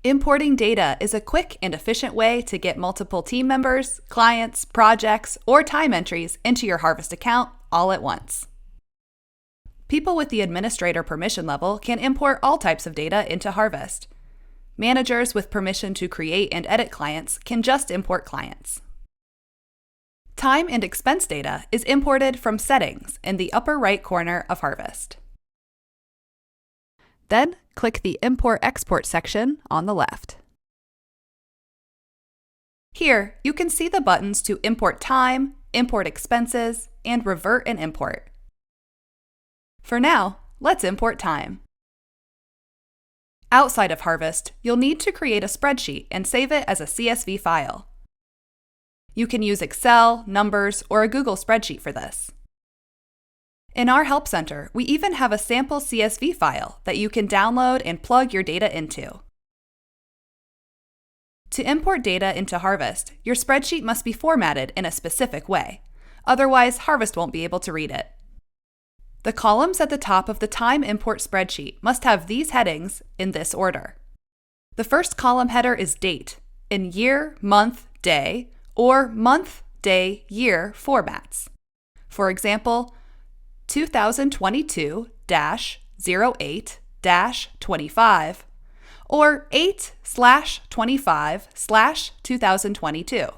Importing data is a quick and efficient way to get multiple team members, clients, projects, or time entries into your Harvest account all at once. People with the administrator permission level can import all types of data into Harvest. Managers with permission to create and edit clients can just import clients. Time and expense data is imported from Settings in the upper right corner of Harvest. Then click the Import-Export section on the left. Here, you can see the buttons to import time, import expenses, and revert and import. For now, let's import time. Outside of Harvest, you'll need to create a spreadsheet and save it as a CSV file. You can use Excel, Numbers, or a Google spreadsheet for this. In our Help Center, we even have a sample CSV file that you can download and plug your data into. To import data into Harvest, your spreadsheet must be formatted in a specific way. Otherwise, Harvest won't be able to read it. The columns at the top of the time import spreadsheet must have these headings in this order. The first column header is date, in year, month, day, or month, day, year formats. For example, 2022-08-25 or 8/25/2022.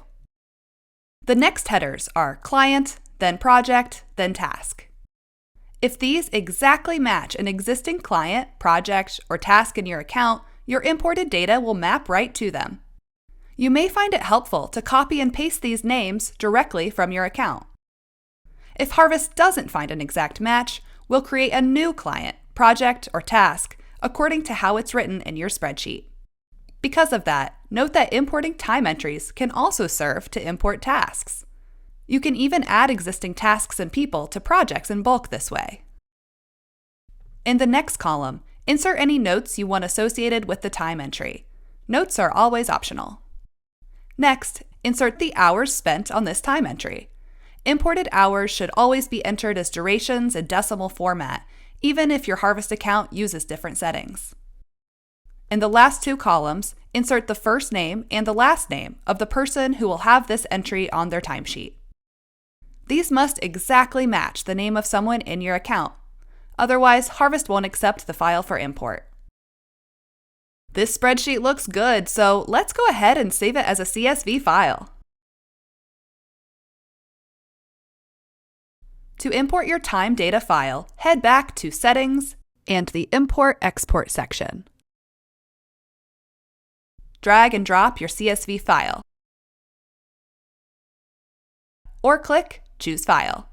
The next headers are client, then project, then task. If these exactly match an existing client, project, or task in your account, your imported data will map right to them. You may find it helpful to copy and paste these names directly from your account. If Harvest doesn't find an exact match, we'll create a new client, project, or task according to how it's written in your spreadsheet. Because of that, note that importing time entries can also serve to import tasks. You can even add existing tasks and people to projects in bulk this way. In the next column, insert any notes you want associated with the time entry. Notes are always optional. Next, insert the hours spent on this time entry. Imported hours should always be entered as durations in decimal format, even if your Harvest account uses different settings. In the last two columns, insert the first name and the last name of the person who will have this entry on their timesheet. These must exactly match the name of someone in your account. Otherwise, Harvest won't accept the file for import. This spreadsheet looks good, so let's go ahead and save it as a CSV file. To import your time data file, head back to Settings and the Import-Export section. Drag and drop your CSV file, or click Choose File.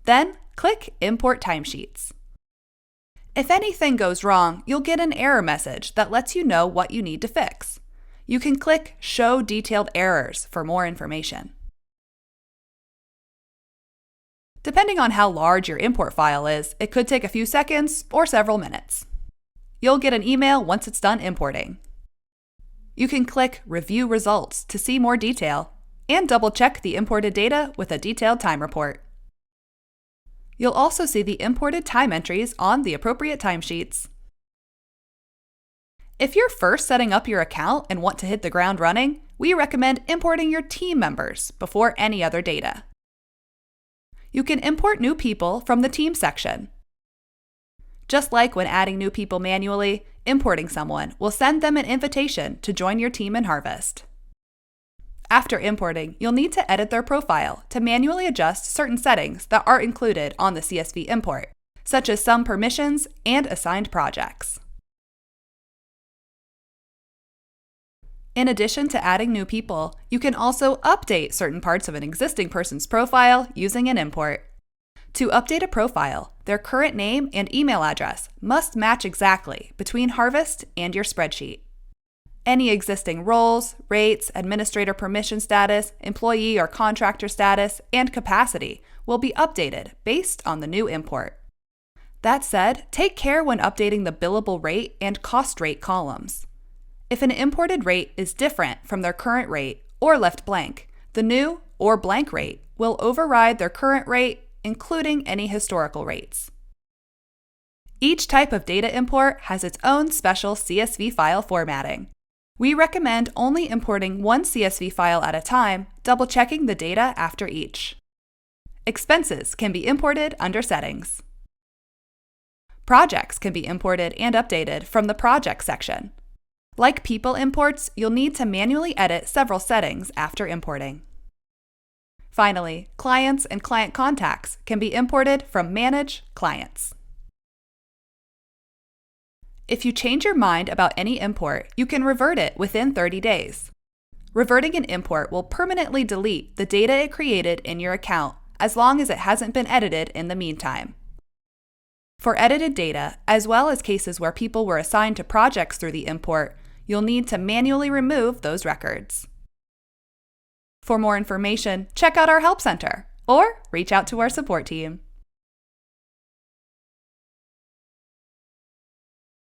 Then, click Import Timesheets. If anything goes wrong, you'll get an error message that lets you know what you need to fix. You can click Show Detailed Errors for more information. Depending on how large your import file is, it could take a few seconds or several minutes. You'll get an email once it's done importing. You can click Review Results to see more detail and double-check the imported data with a detailed time report. You'll also see the imported time entries on the appropriate timesheets. If you're first setting up your account and want to hit the ground running, we recommend importing your team members before any other data. You can import new people from the Team section. Just like when adding new people manually, importing someone will send them an invitation to join your team in Harvest. After importing, you'll need to edit their profile to manually adjust certain settings that aren't included on the CSV import, such as some permissions and assigned projects. In addition to adding new people, you can also update certain parts of an existing person's profile using an import. To update a profile, their current name and email address must match exactly between Harvest and your spreadsheet. Any existing roles, rates, administrator permission status, employee or contractor status, and capacity will be updated based on the new import. That said, take care when updating the billable rate and cost rate columns. If an imported rate is different from their current rate or left blank, the new or blank rate will override their current rate, including any historical rates. Each type of data import has its own special CSV file formatting. We recommend only importing one CSV file at a time, double-checking the data after each. Expenses can be imported under Settings. Projects can be imported and updated from the Project section. Like people imports, you'll need to manually edit several settings after importing. Finally, clients and client contacts can be imported from Manage Clients. If you change your mind about any import, you can revert it within 30 days. Reverting an import will permanently delete the data it created in your account as long as it hasn't been edited in the meantime. For edited data, as well as cases where people were assigned to projects through the import, you'll need to manually remove those records. For more information, check out our Help Center or reach out to our support team.